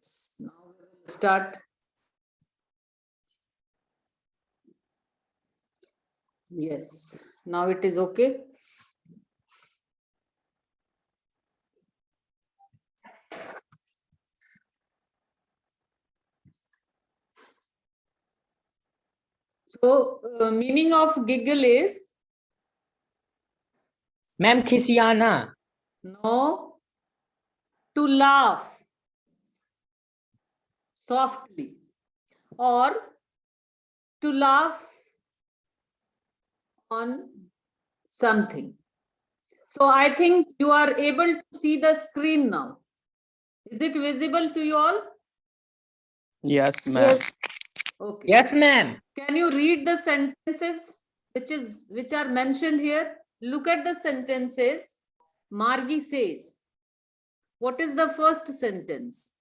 Yes. Now we will start. Yes. Now it is okay. So, meaning of giggle is? Ma'am, khisiana. No. To laugh softly or to laugh on something. So I think you are able to see the screen now. Is it visible to you all? Yes, ma'am. Yes. Okay. Yes, ma'am. Can you read the sentences which are mentioned here? Look at the sentences. Margi says, what is the first sentence?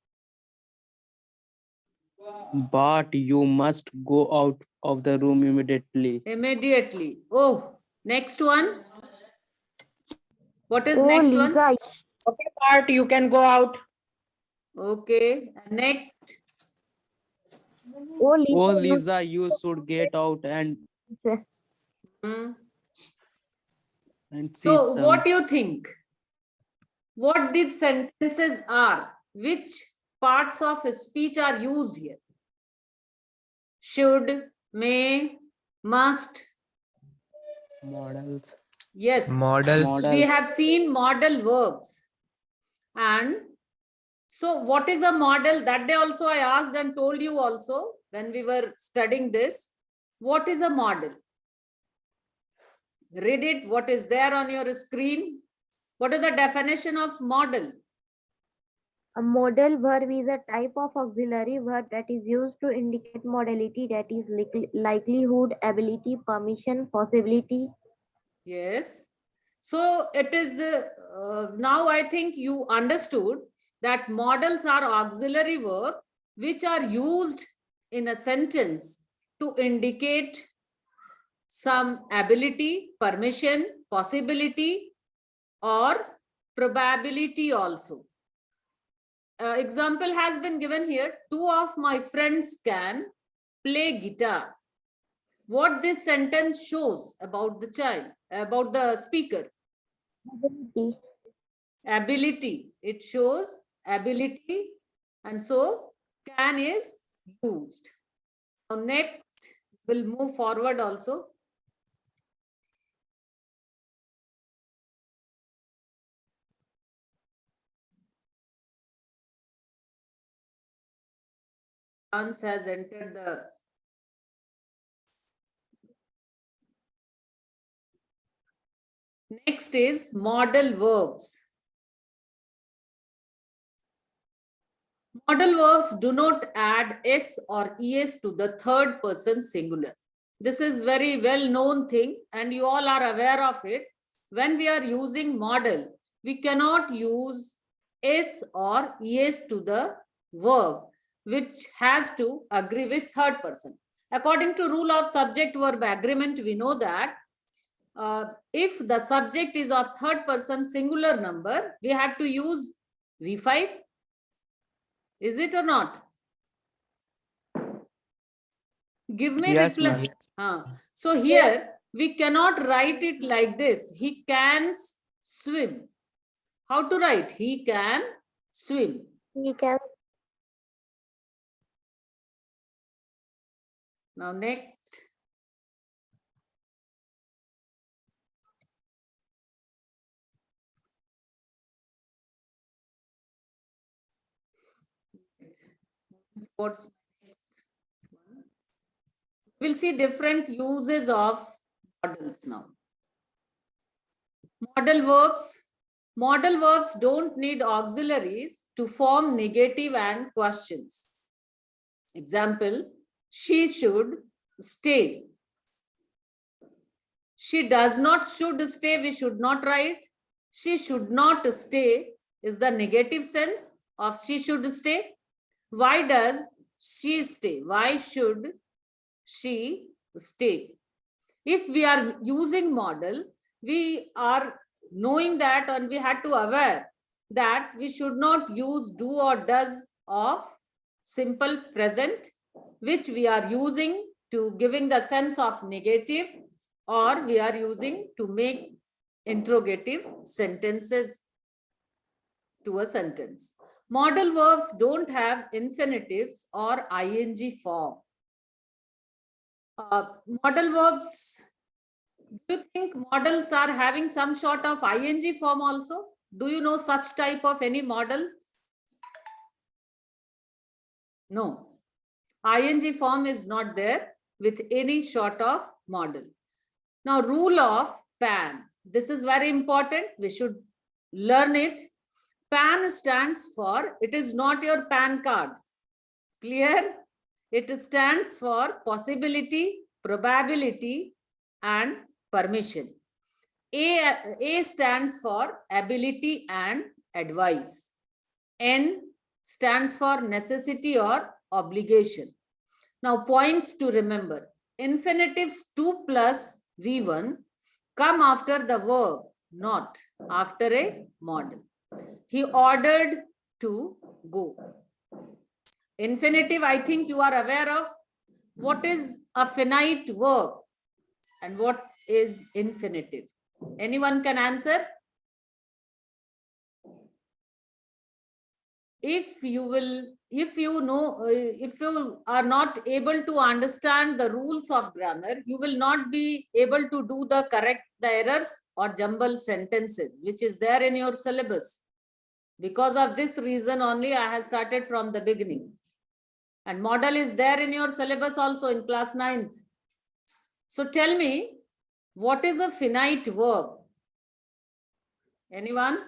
But you must go out of the room immediately. Immediately. Oh, next one. What is Oh, next one? Lisa. Okay, Part, you can go out. Okay. Next. Oh, Oh, Lisa. Lisa, you should get out and Hmm. see So some. what do you think? What these sentences are? Which parts of speech are used here? Should, may, must. Models. Yes. Models. We have seen model verbs. And so what is a model? That day also I asked and told you also when we were studying this. What is a model? Read it. What is there on your screen? What is the definition of model? A modal verb is a type of auxiliary verb that is used to indicate modality, that is likelihood, ability, permission, possibility. Yes. So it is now I think you understood that models are auxiliary verb which are used in a sentence to indicate some ability, permission, possibility, or probability also. Example has been given here. Two of my friends can play guitar. What this sentence shows about the child, about the speaker? Ability. Ability. It shows ability, and so can is used. Now next, we'll move forward also. Hans has entered the next is modal verbs. Modal verbs do not add s or es to the third person singular. This is very well known thing and you all are aware of it. When we are using modal, we cannot use s or es to the verb, which has to agree with third person. According to rule of subject verb agreement, we know that if the subject is of third person singular number, we have to use V5. Is it or not? Give me Yes, reply. So here we cannot write it like this. He can swim. How to write? He can swim. He can. Now next. We'll see different uses of modals now. Modal verbs. Modal verbs don't need auxiliaries to form negative and questions. Example, she should stay. She does not should stay, we should not write. She should not stay is the negative sense of she should stay. Why does she stay? Why should she stay? If we are using modal, we are knowing that and we had to aware that we should not use do or does of simple present, which we are using to giving the sense of negative, or we are using to make interrogative sentences to a sentence. Modal verbs don't have infinitives or ing form. Modal verbs, do you think modals are having some sort of ing form also? Do you know such type of any model? No. ing form is not there with any sort of model. Now, rule of PAN. This is very important. We should learn it. PAN stands for, it is not your PAN card. Clear? It stands for possibility, probability, and permission. A stands for ability and advice. N stands for necessity or obligation. Now, points to remember. Infinitives 2 plus V1 come after the verb, not after a model. He ordered to go. Infinitive, I think you are aware of. What is a finite verb and what is infinitive? Anyone can answer? If you are not able to understand the rules of grammar, you will not be able to do the errors or jumble sentences, which is there in your syllabus. Because of this reason only, I have started from the beginning. And model is there in your syllabus also in class 9th. So tell me, what is a finite verb? Anyone?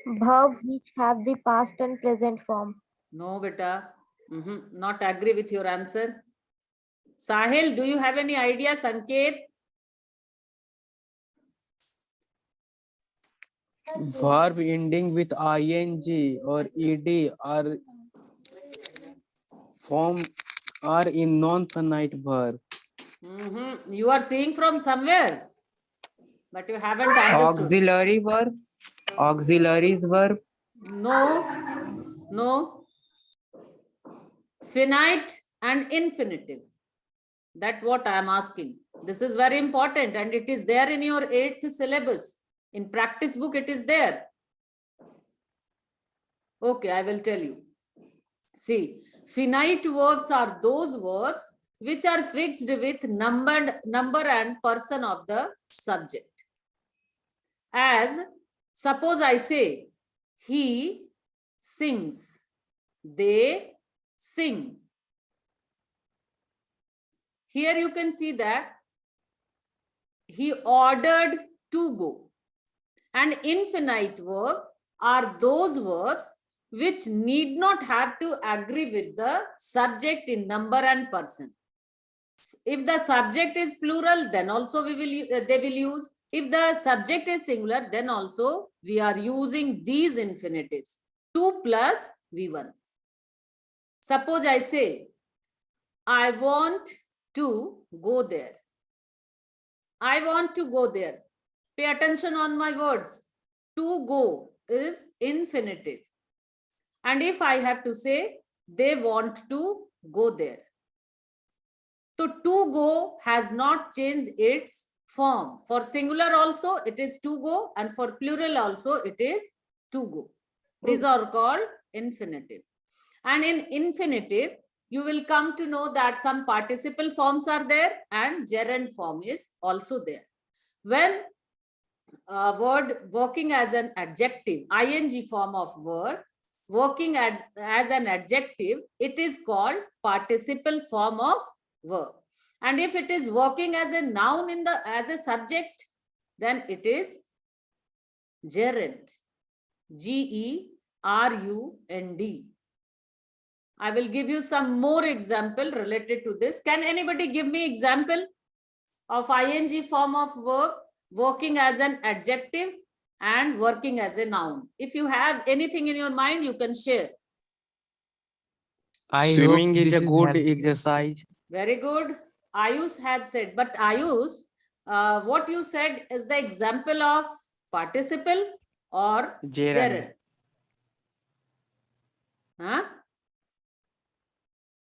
Verbs which have the past and present form. No, beta. Not agree with your answer. Sahil, do you have any idea? Sanket? Verb ending with ing or ed are in non-finite verb. You are seeing from somewhere, but you haven't understood. Auxiliary verbs. Auxiliaries verb. No. Finite and infinitive. That's what I am asking. This is very important and it is there in your 8th syllabus. In practice book, it is there. Okay, I will tell you. See, finite verbs are those verbs which are fixed with number and person of the subject. As suppose I say, he sings, they sing. Here you can see that he ordered to go. And infinite verb are those verbs which need not have to agree with the subject in number and person. If the subject is plural, then also they will use. If the subject is singular, then also we are using these infinitives. 2 plus V1. Suppose I say, I want to go there. I want to go there. Pay attention on my words. To go is infinitive. And if I have to say, they want to go there. So to go has not changed its form. For singular also it is to go, and for plural also it is to go. These are called infinitive. And in infinitive, you will come to know that some participle forms are there and gerund form is also there. When a word working as an adjective, ing form of word, working as an adjective, it is called participle form of verb. And if it is working as a noun as a subject, then it is gerund. G-E-R-U-N-D. I will give you some more example related to this. Can anybody give me example of ing form of verb working as an adjective and working as a noun? If you have anything in your mind, you can share. Swimming is a good exercise. Very good. Ayush had said, but Ayush, what you said is the example of participle or gerund. Huh?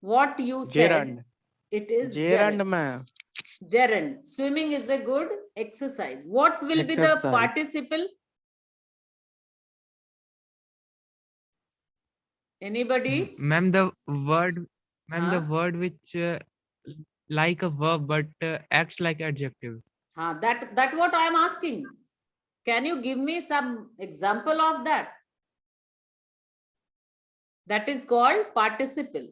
What you said? Gerund. It is Gerund, gerund. ma'am. Gerund. Swimming is a good exercise. What will be the Exercise. participle? Anybody? Ma'am, the word, ma'am, the Huh? word which like a verb but acts like adjective. That what I am asking. Can you give me some example of that? That is called participle.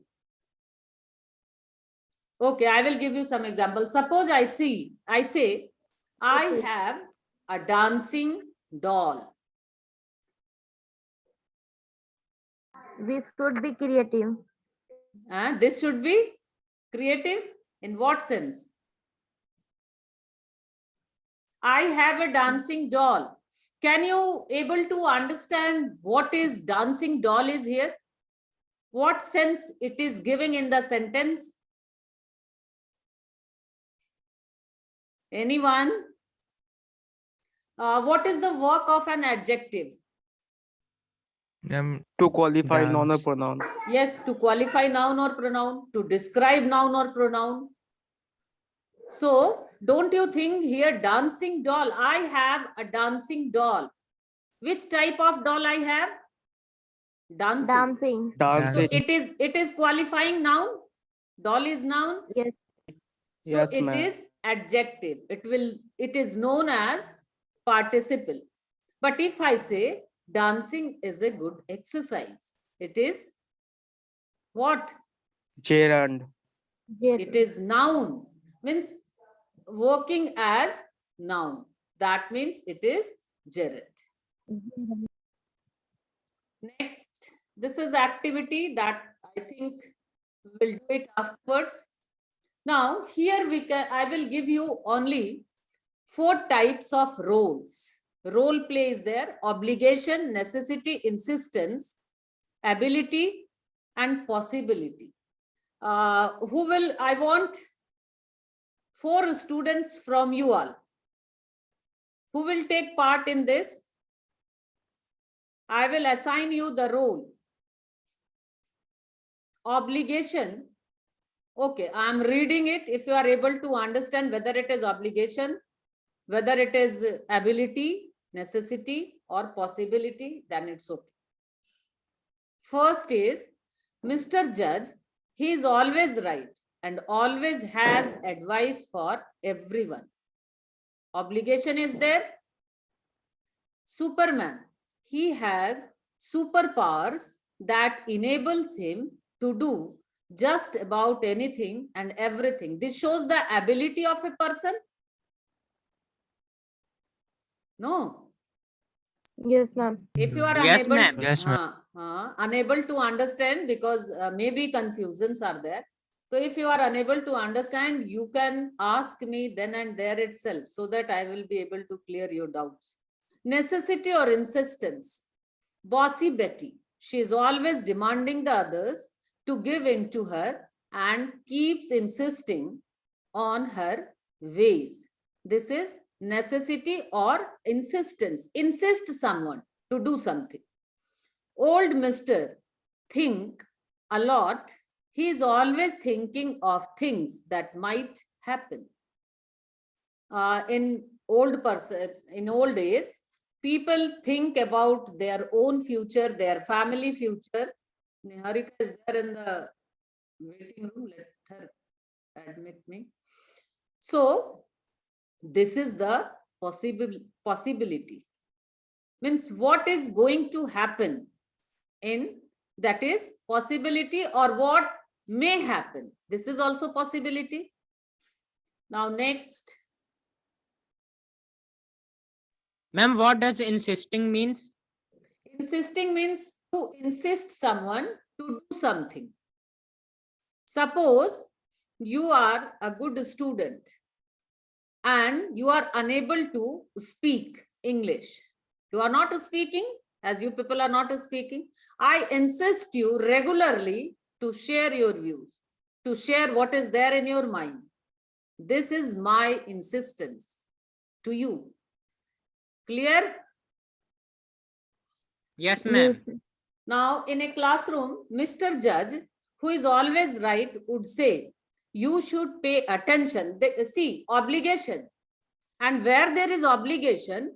Okay, I will give you some examples. Suppose I say, I Okay. have a dancing doll. This should be creative. This should be creative. In what sense? I have a dancing doll. Can you able to understand what is dancing doll is here? What sense it is giving in the sentence? Anyone? What is the work of an adjective? To qualify noun or Dance. pronoun. Yes, to qualify noun or pronoun, to describe noun or pronoun. So, don't you think here dancing doll, I have a dancing doll. Which type of doll I have? Dancing. Dancing. So Dancing. it is qualifying noun. Doll is noun. Yes. So Yes, it ma'am. is adjective. It is known as participle. But if I say dancing is a good exercise, it is what? Gerund. It is noun. Means working as noun. That means it is gerund. Next, this is activity that I think we will do it afterwards. Now, here I will give you only 4 types of roles. Role play is there: obligation, necessity, insistence, ability, and possibility. I want 4 students from you all. Who will take part in this? I will assign you the role. Obligation. Okay, I am reading it. If you are able to understand whether it is obligation, whether it is ability, necessity, or possibility, then it's okay. First is Mr. Judge. He is always right and always has advice for everyone. Obligation is there. Superman. He has superpowers that enables him to do just about anything and everything. This shows the ability of a person. No. Yes, ma'am. If you are Yes, unable, ma'am. Yes, ma'am. unable to understand, because maybe confusions are there. So if you are unable to understand, you can ask me then and there itself, so that I will be able to clear your doubts. Necessity or insistence. Bossy Betty. She is always demanding the others to give in to her and keeps insisting on her ways. This is necessity or insistence. Insist someone to do something. Old Mr. Think a lot. He is always thinking of things that might happen. In old days, people think about their own future, their family future. Niharika is there in the waiting room. Let her admit me. So this is the possibility. Means what is going to happen in, that is possibility, or what may happen. This is also possibility. Now next. Ma'am, what does insisting means? Insisting means to insist someone to do something. Suppose you are a good student and you are unable to speak English. You are not speaking, as you people are not speaking. I insist you regularly to share your views, to share what is there in your mind. This is my insistence to you. Clear? Yes, Yes. ma'am. Now, in a classroom, Mr. Judge, who is always right, would say, you should pay attention. See, obligation. And where there is obligation,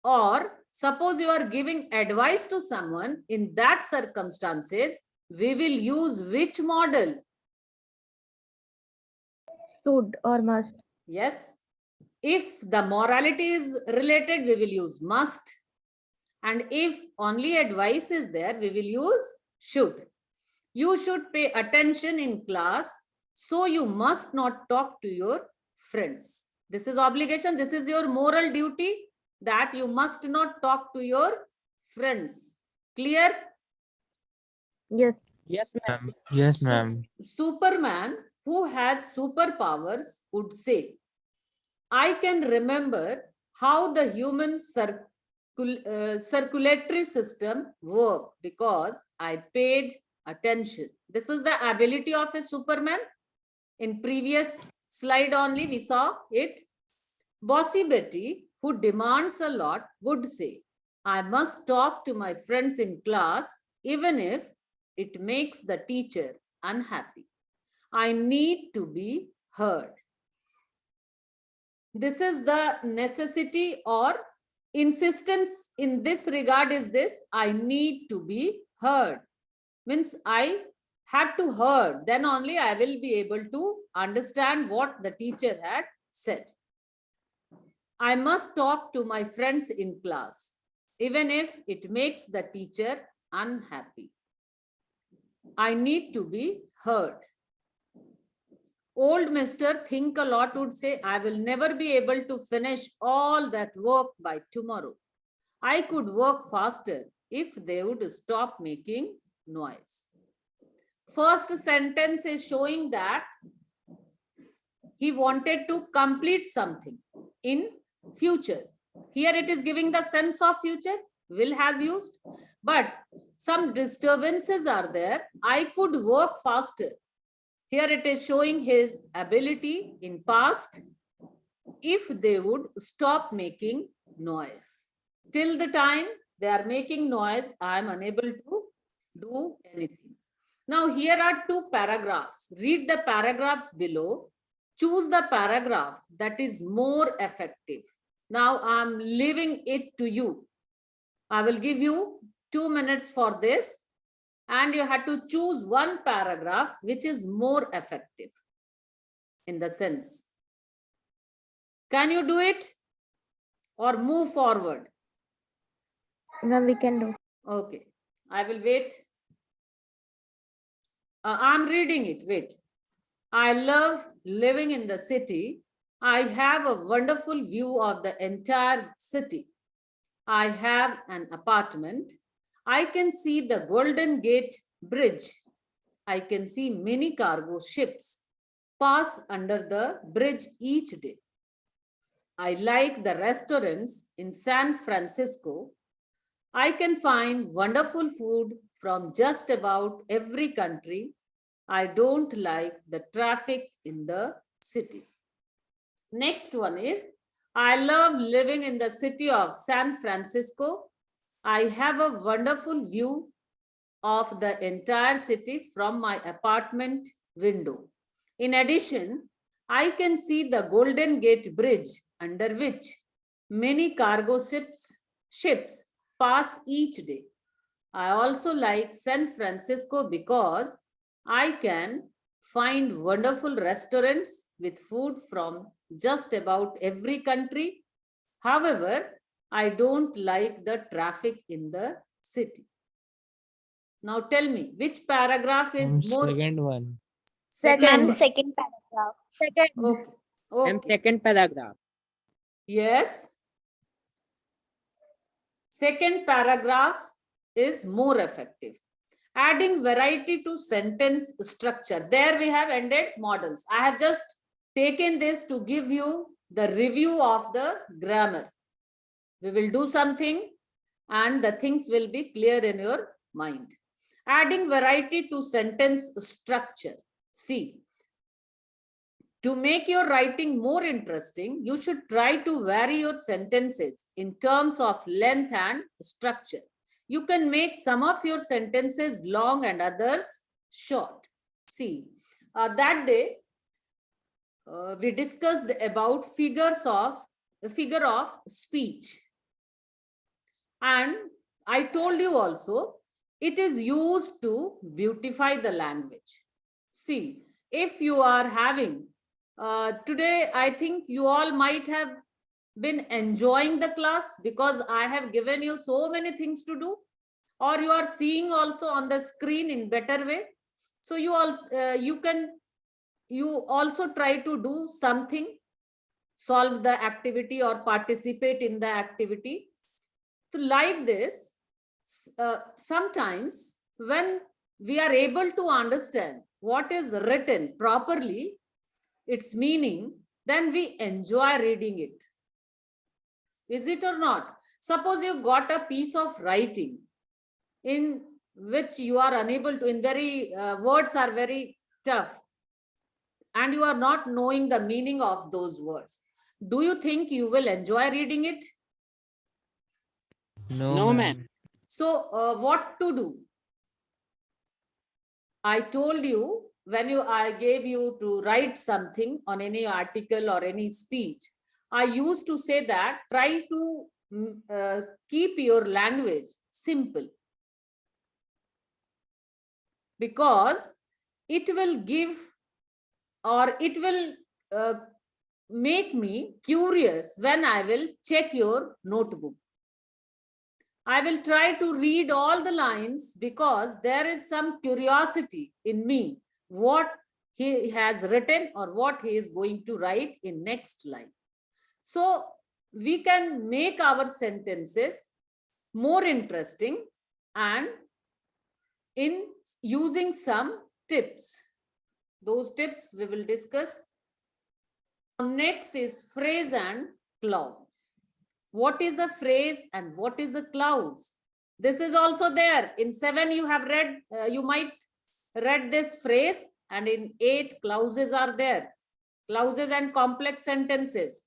or suppose you are giving advice to someone, in that circumstances, we will use which model? Should or must. Yes. If the morality is related, we will use must. And if only advice is there, we will use should. You should pay attention in class, so you must not talk to your friends. This is obligation. This is your moral duty, that you must not talk to your friends. Clear? Yes. Yes, ma'am. Yes, ma'am. Superman, who has superpowers, would say, I can remember how the human circulatory system work because I paid attention. This is the ability of a Superman. In previous slide only we saw it. Bossy Betty, who demands a lot, would say, I must talk to my friends in class even if it makes the teacher unhappy. I need to be heard. This is the necessity or insistence in this regard is this, I need to be heard. Means I have to heard, then only I will be able to understand what the teacher had said. I must talk to my friends in class, even if it makes the teacher unhappy. I need to be heard. Old Mr. Think a Lot would say, I will never be able to finish all that work by tomorrow. I could work faster if they would stop making noise. First sentence is showing that he wanted to complete something in future. Here it is giving the sense of future, will has used, but some disturbances are there. I could work faster. Here it is showing his ability in past if they would stop making noise. Till the time they are making noise, I am unable to do anything. Now here are two paragraphs. Read the paragraphs below. Choose the paragraph that is more effective. Now I am leaving it to you. I will give you 2 minutes for this, and you have to choose one paragraph which is more effective in the sense. Can you do it or move forward? Now we can do. Okay, I will wait. I'm reading it. Wait. I love living in the city. I have a wonderful view of the entire city. I have an apartment. I can see the Golden Gate Bridge. I can see many cargo ships pass under the bridge each day. I like the restaurants in San Francisco. I can find wonderful food from just about every country. I don't like the traffic in the city. Next one is, I love living in the city of San Francisco. I have a wonderful view of the entire city from my apartment window. In addition, I can see the Golden Gate Bridge under which many cargo ships pass each day. I also like San Francisco because I can find wonderful restaurants with food from just about every country. However, I don't like the traffic in the city. Now tell me, which paragraph is more? Second one. Second Ma'am, one. second paragraph. Second. Okay. And Okay. second paragraph. Yes. Second paragraph is more effective. Adding variety to sentence structure. There we have ended models. I have just taken this to give you the review of the grammar. We will do something and the things will be clear in your mind. Adding variety to sentence structure. See, to make your writing more interesting, you should try to vary your sentences in terms of length and structure. you can make some of your sentences long and others short. See, that day we discussed about figure of speech. And I told you also, it is used to beautify the language. See, if you are having, today I think you all might have been enjoying the class because I have given you so many things to do, or you are seeing also on the screen in better way. So you also try to do something, solve the activity or participate in the activity. So like this, sometimes when we are able to understand what is written properly, its meaning, then we enjoy reading it. Is it or not? Suppose you got a piece of writing in which you are unable to, in very words are very tough, and you are not knowing the meaning of those words. Do you think you will enjoy reading it? No, ma'am. So what to do? I told you when I gave you to write something on any article or any speech, I used to say that try to keep your language simple, because it will give, or it will make me curious when I will check your notebook. I will try to read all the lines because there is some curiosity in me what he has written or what he is going to write in next line. So we can make our sentences more interesting and in using some tips. Those tips we will discuss. Next is phrase and clause. What is a phrase and what is a clause? This is also there. In 7 you have read, you might read this phrase, and in 8 clauses are there. Clauses and complex sentences.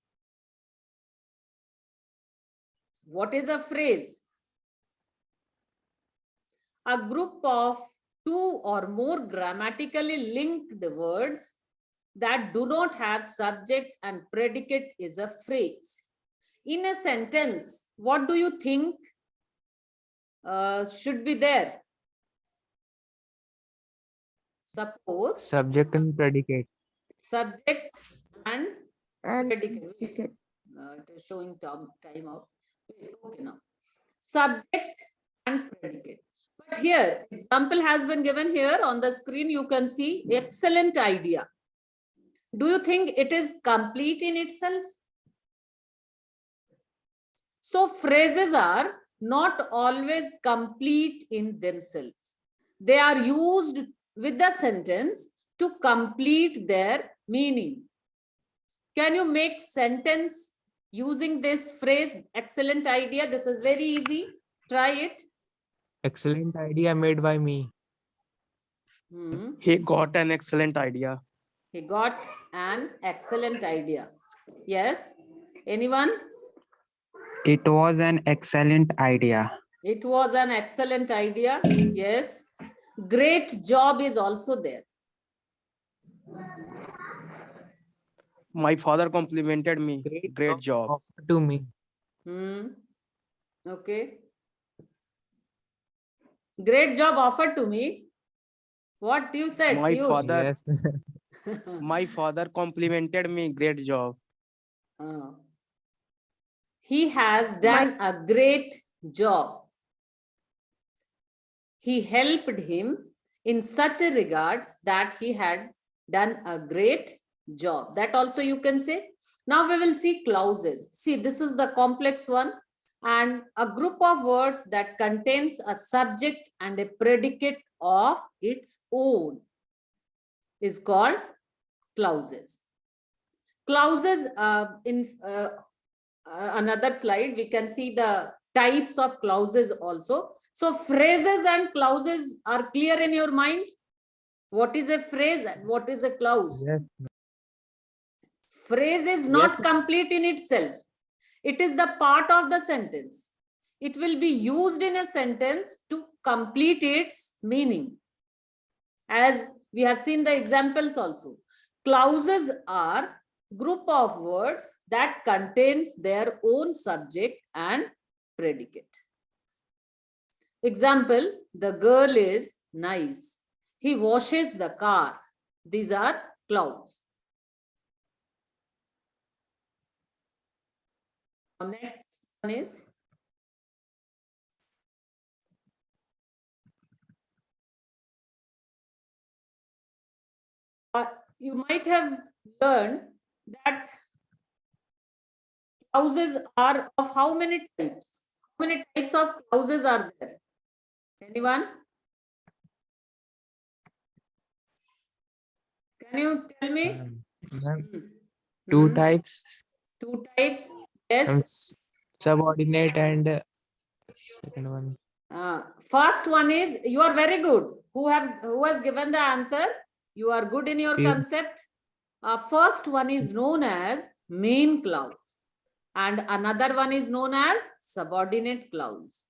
What is a phrase? A group of 2 or more grammatically linked words that do not have subject and predicate is a phrase. In a sentence, what do you think should be there? Suppose Subject and predicate. subject and predicate. predicate. It is showing time out. Okay, now subject and predicate. But here, example has been given here on the screen. You can see excellent idea. Do you think it is complete in itself? So phrases are not always complete in themselves. They are used with the sentence to complete their meaning. Can you make sentence using this phrase, excellent idea? This is very easy. Try it. Excellent idea made by me. He got an excellent idea. He got an excellent idea. Yes. Anyone? It was an excellent idea. It was an excellent idea. Yes. Great job is also there. My father complimented me. Great job. Offered to me. Okay. Great job offered to me. What you said? My Piyush? father, Yes. my father complimented me. Great job. He has done a great job. He helped him in such a regards that he had done a great job. That also you can say. Now we will see clauses. See, this is the complex one, and a group of words that contains a subject and a predicate of its own is called clauses. Clauses, in another slide, we can see the types of clauses also. So phrases and clauses are clear in your mind? What is a phrase and what is a clause? Yes. Phrase is not complete in itself. It is the part of the sentence. it will be used in a sentence to complete its meaning. As we have seen the examples also. Clauses are group of words that contains their own subject and predicate. Example, the girl is nice. He washes the car. These are clauses. Next one is you might have learned that clauses are of how many types? How many types of clauses are there? Anyone? Can you tell me? Ma'am, Hmm. two Hmm. types, Two types. Yes. subordinate and second one. First one is, you are very good. Who has given the answer? You are good in your You. concept. First one is known as main clause, and another one is known as subordinate clause.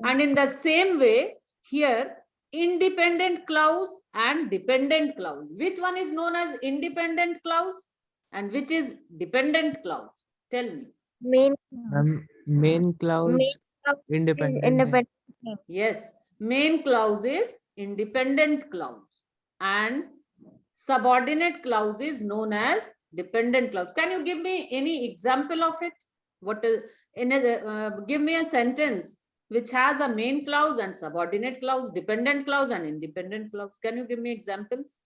And in the same way, here independent clause and dependent clause. Which one is known as independent clause and which is dependent clause? Tell me. Main Main main clause clause is independent. independent. Yes, main clause is independent clause and subordinate clause is known as dependent clause. Can you give me any example of it? What is give me a sentence which has a main clause and subordinate clause, dependent clause and independent clause. Can you give me examples?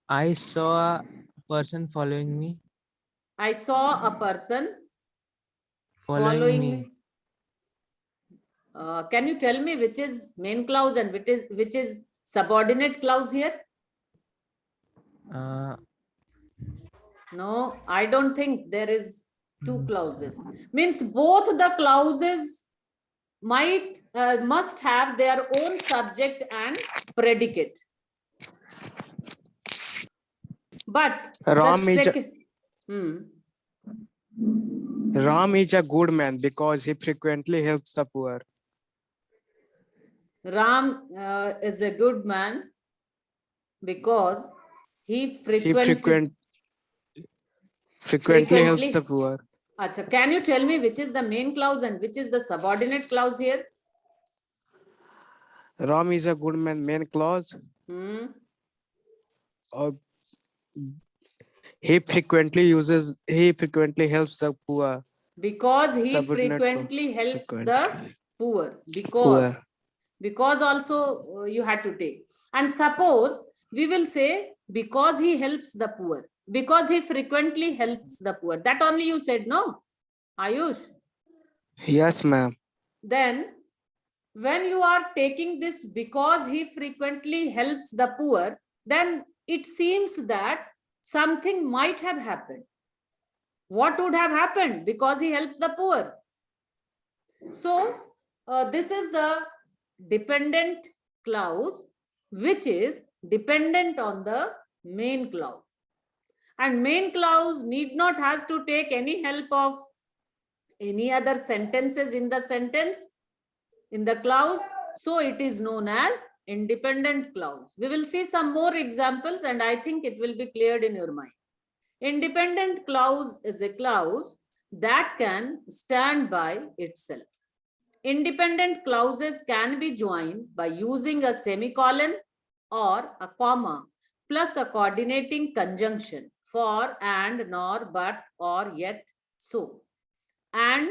I saw a person following me. I saw a person Following following me. me. Can you tell me which is main clause and which is subordinate clause here? No, I don't think there is two clauses. Means both the clauses must have their own subject and predicate. But the Ram is, second, Ram is a good man because he frequently helps the poor. Ram is a good man because he He frequently helps the poor. Acha, can you tell me which is the main clause and which is the subordinate clause here? Ram is a good man, main clause. He frequently helps the poor. Because he Subordinate frequently helps frequent. the poor. Because also you had to take. And suppose we will say because he helps the poor. Because he frequently helps the poor. That only you said, no? Ayush? Yes, ma'am. Then when you are taking this because he frequently helps the poor, then it seems that something might have happened. What would have happened? Because he helps the poor. So this is the dependent clause, which is dependent on the main clause. And main clause need not has to take any help of any other sentences in the sentence, in the clause. So it is known as independent clause. We will see some more examples and I think it will be cleared in your mind. Independent clause is a clause that can stand by itself. Independent clauses can be joined by using a semicolon or a comma plus a coordinating conjunction for and, nor, but, or, yet, so. And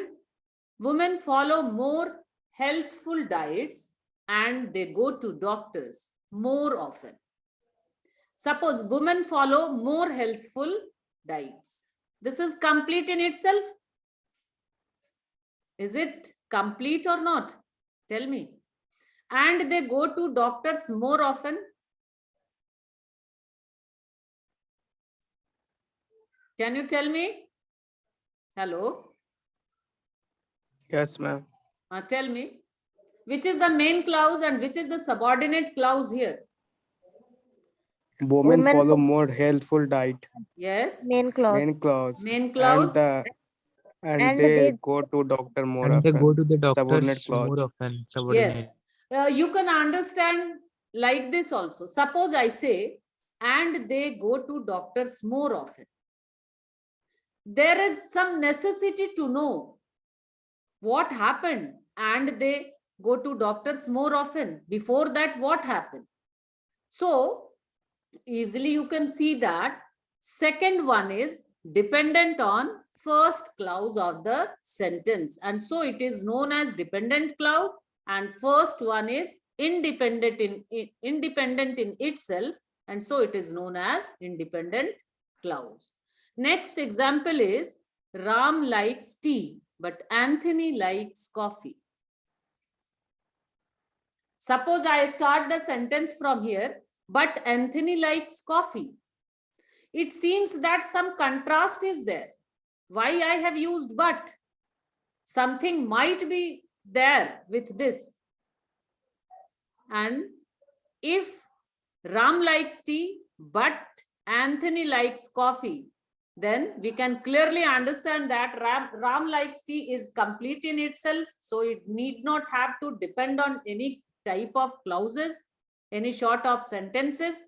women follow more healthful diets and they go to doctors more often. Suppose women follow more healthful diets. This is complete in itself. Is it complete or not? Tell me. And they go to doctors more often. Can you tell me? Hello? Yes, ma'am. Tell me. Which is the main clause and which is the subordinate clause here? Women follow more healthful diet. Yes. Main clause. Main clause. Main clause. And they go to doctor more And they go often. to the Subordinate doctors clause. more often. Subordinate. Yes. You can understand like this also. Suppose I say, and they go to doctors more often. There is some necessity to know what happened, and they go to doctors more often. Before that, what happened? So easily you can see that second one is dependent on first clause of the sentence, and so it is known as dependent clause, and first one is independent in itself, and so it is known as independent clause. Next example is Ram likes tea but Anthony likes coffee. Suppose I start the sentence from here, but Anthony likes coffee. It seems that some contrast is there. Why I have used but? Something might be there with this. And if Ram likes tea, but Anthony likes coffee, then we can clearly understand that Ram likes tea is complete in itself. So it need not have to depend on any type of clauses, any sort of sentences.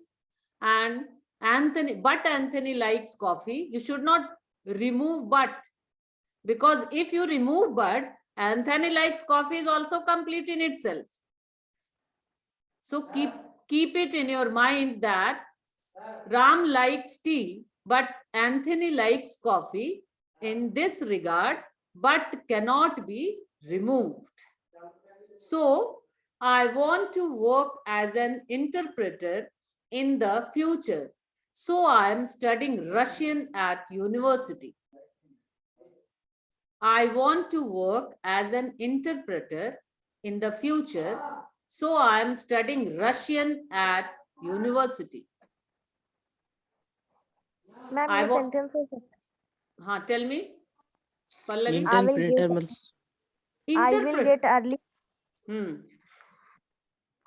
And Anthony likes coffee. You should not remove but, because if you remove but, Anthony likes coffee is also complete in itself. So keep it in your mind that Ram likes tea, but Anthony likes coffee. In this regard, but cannot be removed. So I want to work as an interpreter in the future. So I am studying Russian at university. I want to work as an interpreter in the future. So I am studying Russian at university. Ma'am, I ये wa- sentence है. हाँ, tell me, Pallavi. Interpreter means I will Interpret. get early. Hmm.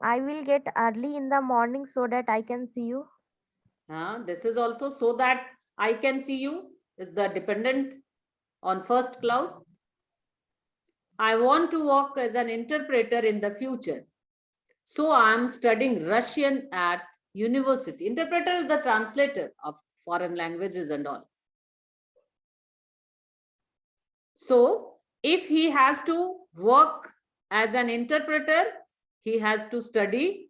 I will get early in the morning so that I can see you. This is also so that I can see you is the dependent on first clause. I want to work as an interpreter in the future. So I am studying Russian at university. Interpreter is the translator of foreign languages and all. So if he has to work as an interpreter, he has to study